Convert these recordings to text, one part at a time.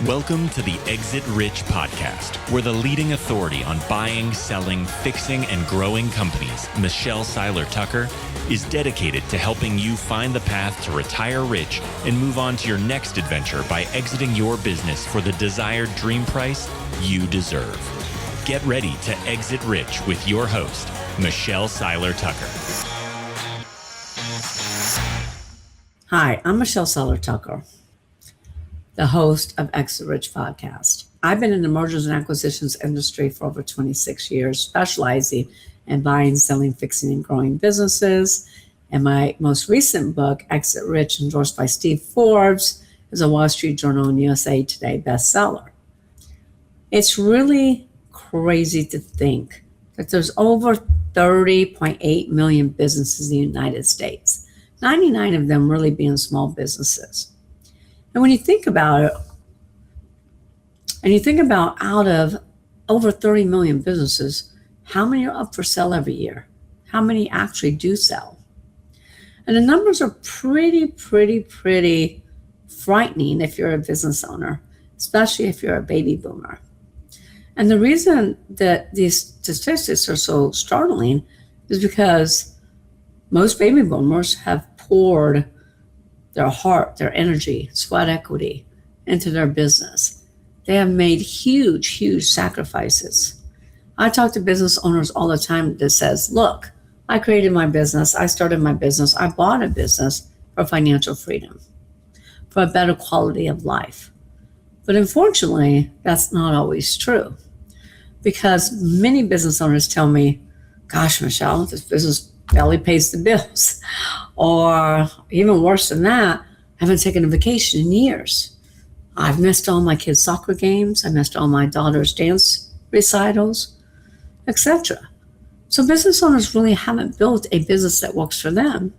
Welcome to the Exit Rich podcast, where the leading authority on buying, selling, fixing, and growing companies, Michelle Seiler Tucker, is dedicated to helping you find the path to retire rich and move on to your next adventure by exiting your business for the desired dream price you deserve. Get ready to exit rich with your host, Michelle Seiler Tucker. Hi, I'm Michelle Seiler Tucker, the host of Exit Rich podcast. I've been in the mergers and acquisitions industry for over 26 years, specializing in buying, selling, fixing, and growing businesses. And my most recent book, Exit Rich, endorsed by Steve Forbes, is a Wall Street Journal and USA Today bestseller. It's really crazy to think that there's over 30.8 million businesses in the United States, 99 of them really being small businesses. And when you think about it, and you think about out of over 30 million businesses, how many are up for sale every year? How many actually do sell? And the numbers are pretty frightening if you're a business owner, especially if you're a baby boomer. And the reason that these statistics are so startling is because most baby boomers have poured their heart, their energy, sweat equity into their business. They have made huge sacrifices. I talk to business owners all the time that says, look, I created my business, I started my business, I bought a business for financial freedom, for a better quality of life. But unfortunately, that's not always true, because many business owners tell me, gosh, Michelle, this business barely pays the bills. Or even worse than that, I haven't taken a vacation in years. I've missed all my kids' soccer games. I missed all my daughter's dance recitals, etc. So business owners really haven't built a business that works for them.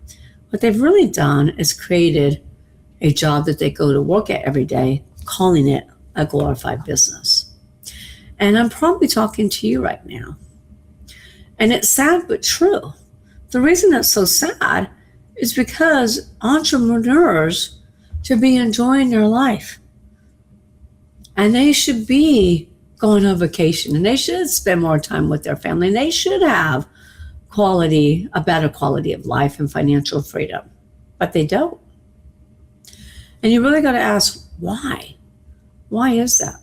What they've really done is created a job that they go to work at every day, calling it a glorified business. And I'm probably talking to you right now. And it's sad but true. The reason it's so sad is because entrepreneurs should be enjoying their life. And they should be going on vacation, and they should spend more time with their family, and they should have a better quality of life and financial freedom. But they don't. And you really got to ask, why? Why is that?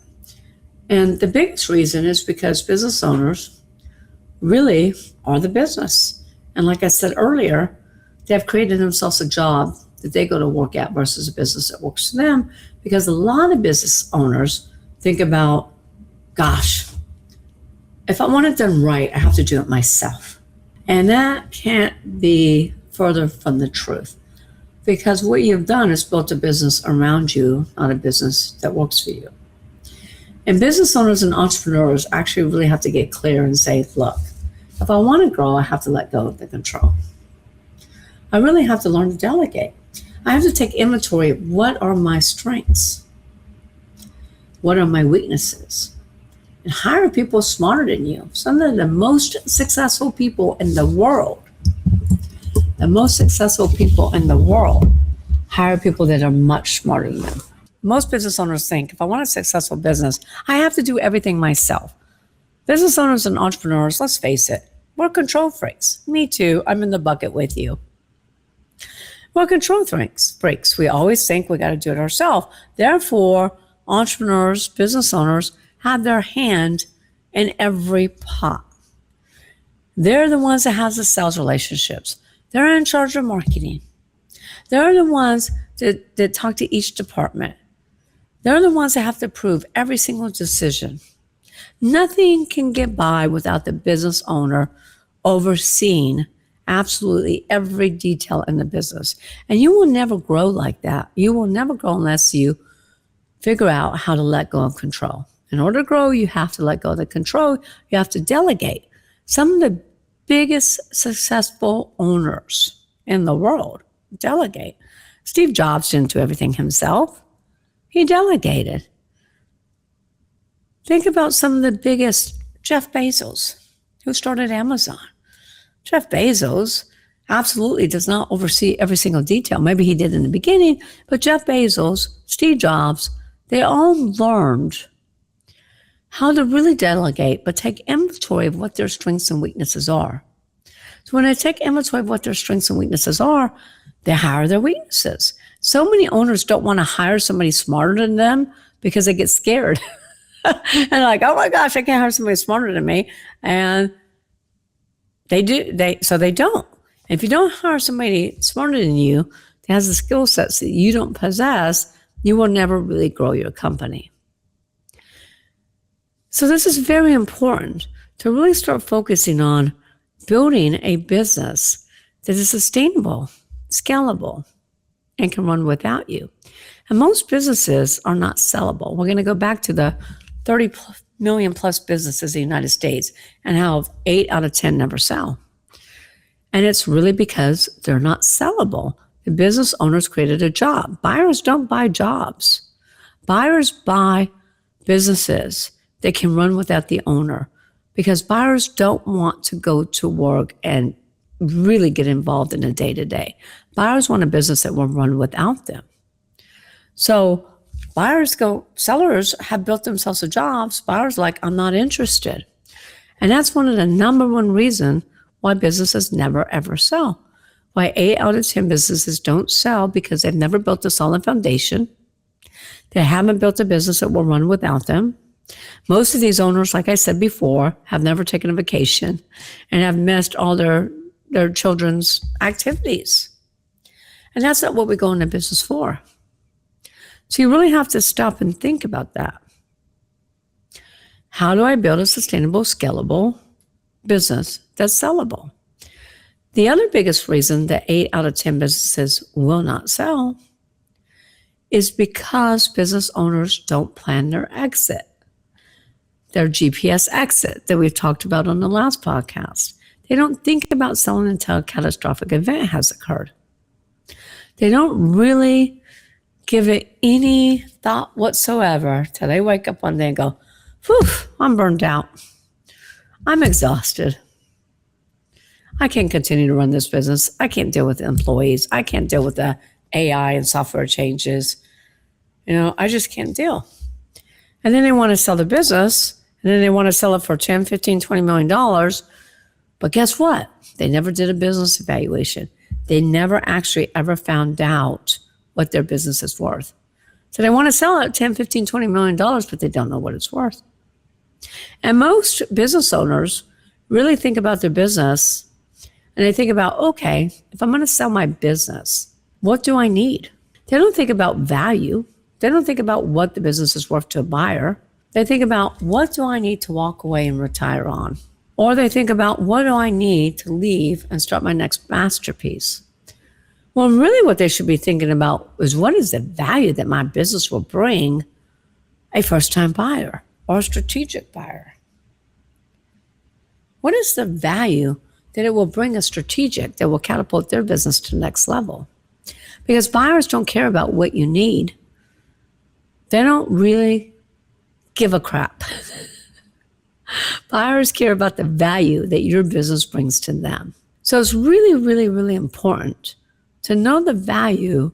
And the biggest reason is because business owners really are the business. And like I said earlier, they've created themselves a job that they go to work at versus a business that works for them, because a lot of business owners think about, gosh, if I want it done right, I have to do it myself. And that can't be further from the truth, because what you've done is built a business around you, not a business that works for you. And business owners and entrepreneurs actually really have to get clear and say, look, if I want to grow, I have to let go of the control. I really have to learn to delegate. I have to take inventory of what are my strengths? What are my weaknesses? And hire people smarter than you. Some of the most successful people in the world, hire people that are much smarter than them. Most business owners think, if I want a successful business, I have to do everything myself. Business owners and entrepreneurs, let's face it, we're control freaks. Me too. I'm in the bucket with you. We're control freaks. We always think we got to do it ourselves. Therefore, entrepreneurs, business owners have their hand in every pot. They're the ones that have the sales relationships. They're in charge of marketing. They're the ones that talk to each department. They're the ones that have to approve every single decision. Nothing can get by without the business owner overseeing absolutely every detail in the business. And you will never grow like that. You will never grow unless you figure out how to let go of control. In order to grow, you have to let go of the control. You have to delegate. Some of the biggest successful owners in the world delegate. Steve Jobs didn't do everything himself. He delegated. Think about some of the biggest, Jeff Bezos, who started Amazon. Jeff Bezos absolutely does not oversee every single detail. Maybe he did in the beginning, but Jeff Bezos, Steve Jobs, They all learned how to really delegate, but take inventory of what their strengths and weaknesses are. So when they take inventory of what their strengths and weaknesses are, they hire their weaknesses. So many owners don't want to hire somebody smarter than them because they get scared. And like, oh my gosh, I can't hire somebody smarter than me. And they don't. If you don't hire somebody smarter than you that has the skill sets that you don't possess, you will never really grow your company. So this is very important to really start focusing on building a business that is sustainable, scalable, and can run without you. And most businesses are not sellable. We're going to go back to the 30 million plus businesses in the United States and how 8 out of 10 never sell. And it's really because they're not sellable. The business owners created a job. Buyers don't buy jobs. Buyers buy businesses that can run without the owner, because buyers don't want to go to work and really get involved in the day-to-day. Buyers want a business that will run without them. So sellers have built themselves a job. Buyers are like, I'm not interested. And that's one of the number one reason why businesses never ever sell. Why 8 out of 10 businesses don't sell, because they've never built a solid foundation. They haven't built a business that will run without them. Most of these owners, like I said before, have never taken a vacation and have missed all their children's activities. And that's not what we go into business for. So you really have to stop and think about that. How do I build a sustainable, scalable business that's sellable? The other biggest reason that 8 out of 10 businesses will not sell is because business owners don't plan their exit. Their GPS exit that we've talked about on the last podcast. They don't think about selling until a catastrophic event has occurred. They don't really give it any thought whatsoever till they wake up one day and go, whew, I'm burned out. I'm exhausted. I can't continue to run this business. I can't deal with the employees. I can't deal with the AI and software changes. I just can't deal. And then they want to sell the business. And then they want to sell it for $10, $15, $20 million. But guess what? They never did a business evaluation. They never actually ever found out what their business is worth. So they want to sell it at $10, $15, $20 million, but they don't know what it's worth. And most business owners really think about their business and they think about, okay, if I'm going to sell my business, what do I need? They don't think about value. They don't think about what the business is worth to a buyer. They think about, what do I need to walk away and retire on? Or they think about, what do I need to leave and start my next masterpiece? Well, really what they should be thinking about is, what is the value that my business will bring a first-time buyer or a strategic buyer? What is the value that it will bring a strategic that will catapult their business to the next level? Because buyers don't care about what you need. They don't really give a crap. Buyers care about the value that your business brings to them. So it's really, really, really important to know the value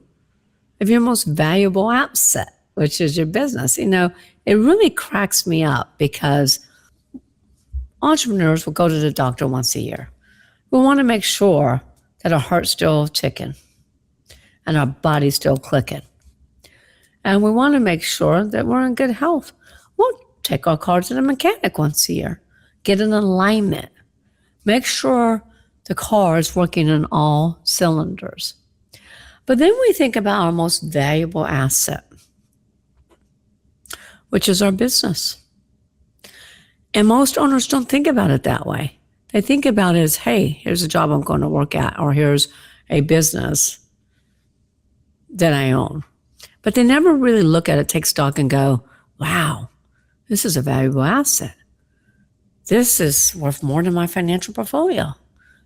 of your most valuable asset, which is your business. It really cracks me up because entrepreneurs will go to the doctor once a year. We want to make sure that our heart's still ticking and our body's still clicking. And we want to make sure that we're in good health. We'll take our car to the mechanic once a year, get an alignment, make sure the car is working on all cylinders. But then we think about our most valuable asset, which is our business. And most owners don't think about it that way. They think about it as, hey, here's a job I'm going to work at, or here's a business that I own. But they never really look at it, take stock and go, wow, this is a valuable asset. This is worth more than my financial portfolio.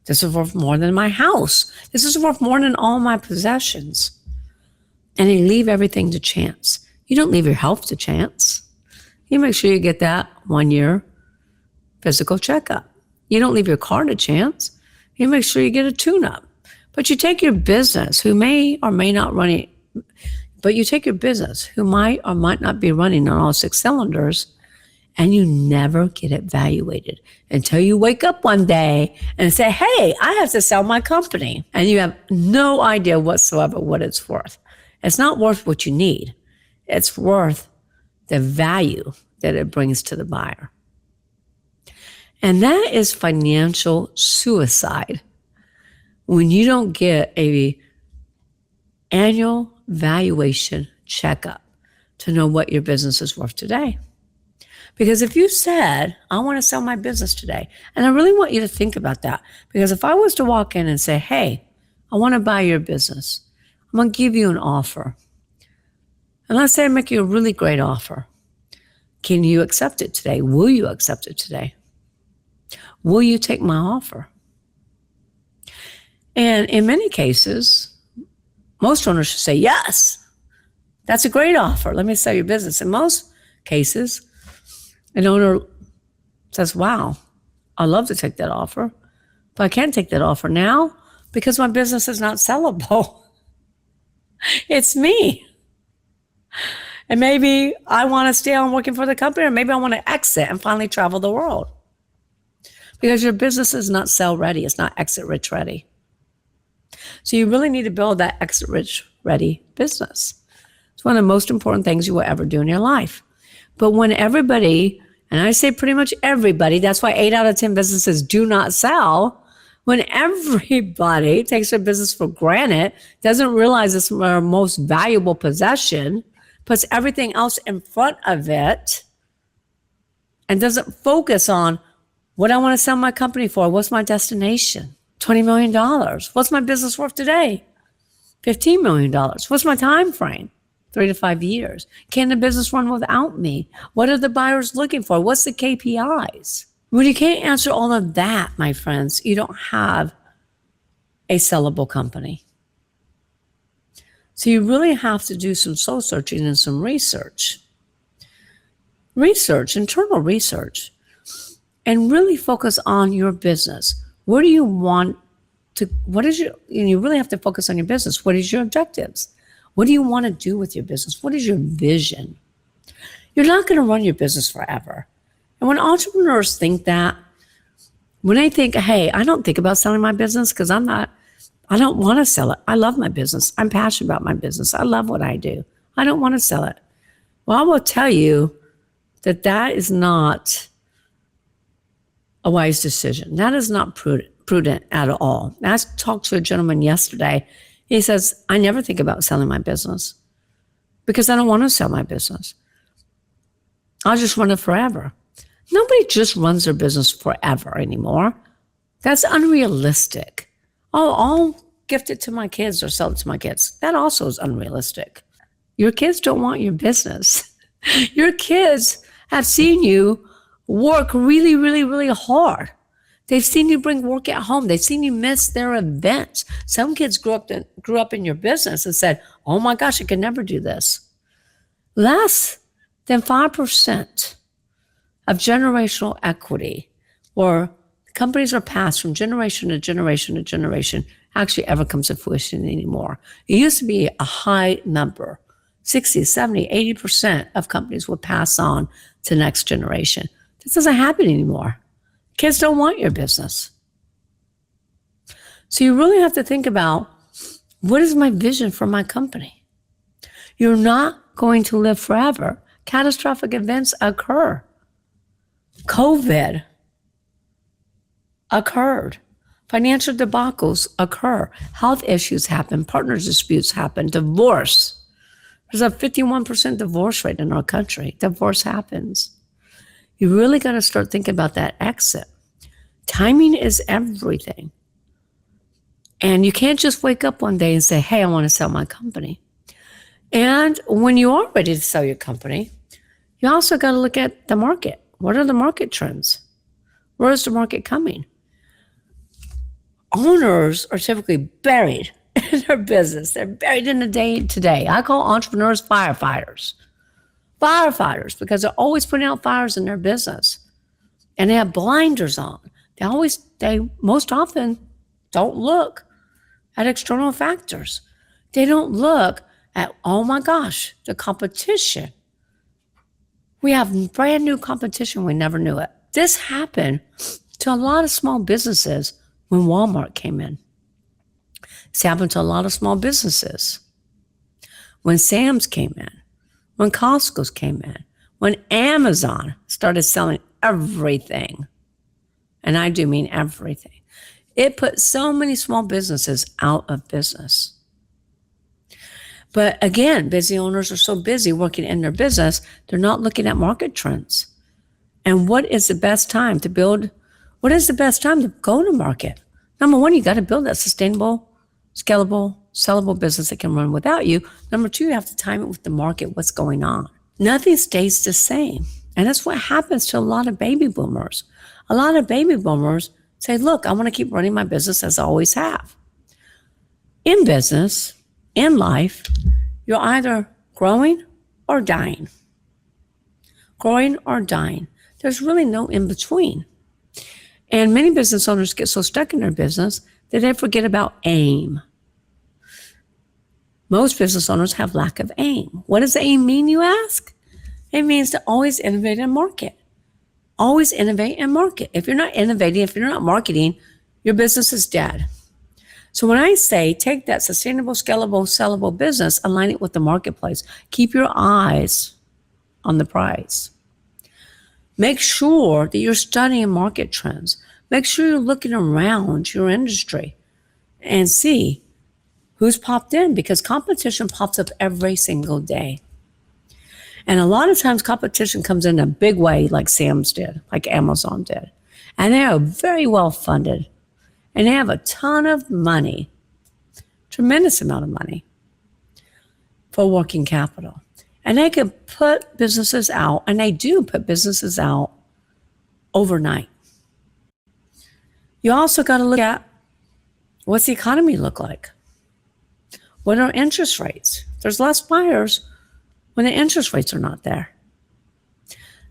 This is worth more than my house. This is worth more than all my possessions. And you leave everything to chance. You don't leave your health to chance. You make sure you get that 1 year physical checkup. You don't leave your car to chance. You make sure you get a tune-up. But you take your business, who may or may not run it But you take your business, who might or might not be running on all 6 cylinders, and you never get it evaluated until you wake up one day and say, hey, I have to sell my company. And you have no idea whatsoever what it's worth. It's not worth what you need. It's worth the value that it brings to the buyer. And that is financial suicide when you don't get a annual valuation checkup to know what your business is worth today. Because if you said, I want to sell my business today, and I really want you to think about that, because if I was to walk in and say, hey, I want to buy your business, I'm going to give you an offer. And let's say I make you a really great offer. Can you accept it today? Will you accept it today? Will you take my offer? And in many cases, most owners should say, yes, that's a great offer. Let me sell your business. In most cases, an owner says, wow, I'd love to take that offer, but I can't take that offer now because my business is not sellable. It's me. And maybe I want to stay on working for the company, or maybe I want to exit and finally travel the world. Because your business is not sell ready. It's not exit rich ready. So you really need to build that exit rich ready business. It's one of the most important things you will ever do in your life. But when everybody, and I say pretty much everybody, that's why 8 out of 10 businesses do not sell. When everybody takes their business for granted, doesn't realize it's their most valuable possession, puts everything else in front of it, and doesn't focus on what I want to sell my company for. What's my destination? $20 million. What's my business worth today? $15 million. What's my time frame? 3 to 5 years. Can the business run without me? What are the buyers looking for? What's the KPIs? When you can't answer all of that, my friends, you don't have a sellable company. So you really have to do some soul searching and some research. Internal research, and really focus on your business. Where do you want to, you really have to focus on your business. What is your objectives? What do you want to do with your business? What is your vision? You're not going to run your business forever. And when entrepreneurs think that, when they think, hey, I don't think about selling my business because I don't want to sell it. I love my business. I'm passionate about my business. I love what I do. I don't want to sell it. Well, I will tell you that is not a wise decision. That is not prudent at all. I talked to a gentleman yesterday. He says, I never think about selling my business because I don't want to sell my business. I'll just run it forever. Nobody just runs their business forever anymore. That's unrealistic. Oh, I'll gift it to my kids or sell it to my kids. That also is unrealistic. Your kids don't want your business. Your kids have seen you work really, really, really hard. They've seen you bring work at home. They've seen you miss their events. Some kids grew up in your business and said, oh my gosh, I could never do this. Less than 5% of generational equity, or companies are passed from generation to generation to generation, actually ever comes to fruition anymore. It used to be a high number. 60, 70, 80% of companies would pass on to the next generation. This doesn't happen anymore. Kids don't want your business. So you really have to think about, what is my vision for my company? You're not going to live forever. Catastrophic events occur. COVID occurred. Financial debacles occur. Health issues happen. Partner disputes happen. Divorce. There's a 51% divorce rate in our country. Divorce happens. You really got to start thinking about that exit. Timing is everything. And you can't just wake up one day and say, hey, I want to sell my company. And when you are ready to sell your company, you also got to look at the market. What are the market trends? Where is the market coming? Owners are typically buried in their business. They're buried in the day today. I call entrepreneurs firefighters. Firefighters, because they're always putting out fires in their business. And they have blinders on. They most often don't look at external factors. They don't look at, oh my gosh, the competition. We have brand new competition. We never knew it. This happened to a lot of small businesses when Walmart came in. It's happened to a lot of small businesses when Sam's came in, when Costco's came in, when Amazon started selling everything. And I do mean everything. It put so many small businesses out of business. But again, busy owners are so busy working in their business, they're not looking at market trends. And what is the best time to build? What is the best time to go to market? Number one, you got to build that sustainable, scalable, sellable business that can run without you. Number two, you have to time it with the market, what's going on. Nothing stays the same. And that's what happens to a lot of baby boomers. A lot of baby boomers say, look, I want to keep running my business as I always have. In business, in life, you're either growing or dying. Growing or dying. There's really no in between. And many business owners get so stuck in their business that they forget about aim. Most business owners have lack of aim. What does aim mean, you ask? It means to always innovate and market. Always innovate and market. If you're not innovating, if you're not marketing, your business is dead. So when I say take that sustainable, scalable, sellable business, align it with the marketplace. Keep your eyes on the prize. Make sure that you're studying market trends. Make sure you're looking around your industry and see who's popped in, because competition pops up every single day. And a lot of times competition comes in a big way, like Sam's did, like Amazon did. And they are very well funded. And they have a ton of money, tremendous amount of money for working capital. And they can put businesses out, and they do put businesses out overnight. You also got to look at, what's the economy look like? What are interest rates? There's less buyers when the interest rates are not there.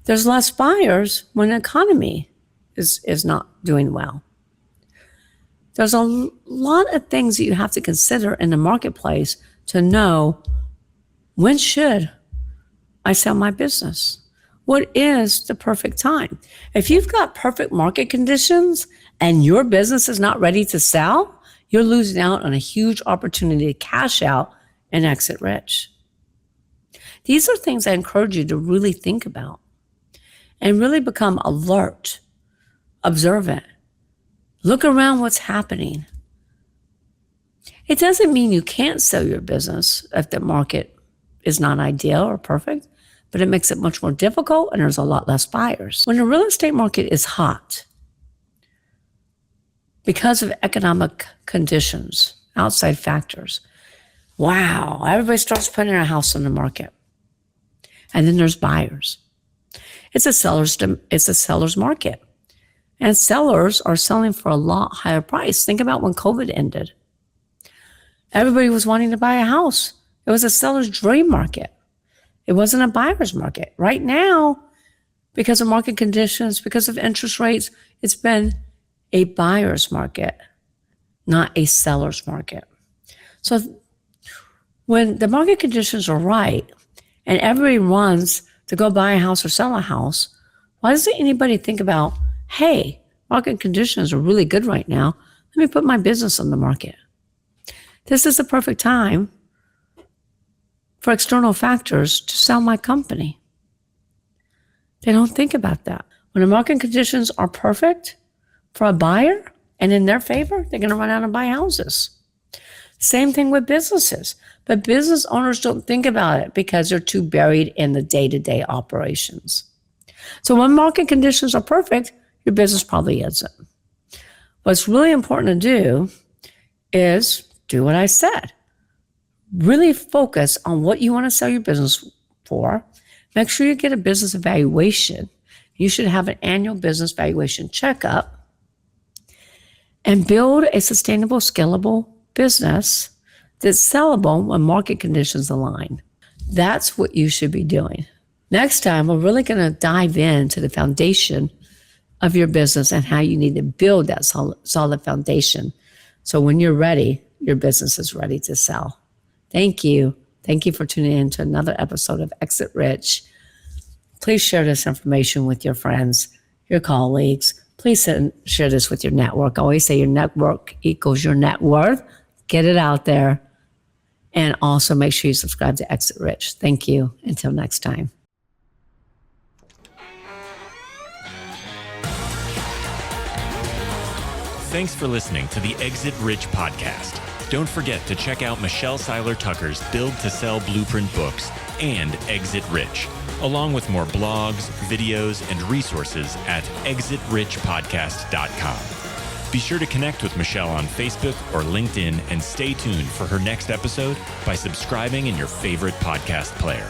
There's less buyers when the economy is not doing well. There's a lot of things that you have to consider in the marketplace to know, when should I sell my business? What is the perfect time? If you've got perfect market conditions and your business is not ready to sell, you're losing out on a huge opportunity to cash out and exit rich. These are things I encourage you to really think about and really become alert, observant. Look around what's happening. It doesn't mean you can't sell your business if the market is not ideal or perfect, but it makes it much more difficult and there's a lot less buyers. When the real estate market is hot, because of economic conditions, outside factors, wow, everybody starts putting a house on the market. And then there's buyers. It's a seller's market. And sellers are selling for a lot higher price. Think about when COVID ended. Everybody was wanting to buy a house. It was a seller's dream market. It wasn't a buyer's market. Right now, because of market conditions, because of interest rates, it's been a buyer's market, not a seller's market. So when the market conditions are right and everybody runs to go buy a house or sell a house, why doesn't anybody think about, hey, market conditions are really good right now. Let me put my business on the market. This is the perfect time for external factors to sell my company. They don't think about that. When the market conditions are perfect for a buyer and in their favor, they're going to run out and buy houses. Same thing with businesses. But business owners don't think about it because they're too buried in the day-to-day operations. So when market conditions are perfect, your business probably isn't. What's really important to do is do what I said. Really focus on what you want to sell your business for. Make sure you get a business evaluation. You should have an annual business valuation checkup and build a sustainable, scalable business that's sellable when market conditions align. That's what you should be doing. Next time, we're really going to dive into the foundation of your business and how you need to build that solid foundation. So when you're ready, your business is ready to sell. Thank you. Thank you for tuning in to another episode of Exit Rich. Please share this information with your friends, your colleagues. Please share this with your network. I always say your network equals your net worth. Get it out there. And also make sure you subscribe to Exit Rich. Thank you. Until next time. Thanks for listening to the Exit Rich podcast. Don't forget to check out Michelle Seiler Tucker's Build to Sell Blueprint books and Exit Rich, along with more blogs, videos, and resources at exitrichpodcast.com. Be sure to connect with Michelle on Facebook or LinkedIn and stay tuned for her next episode by subscribing in your favorite podcast player.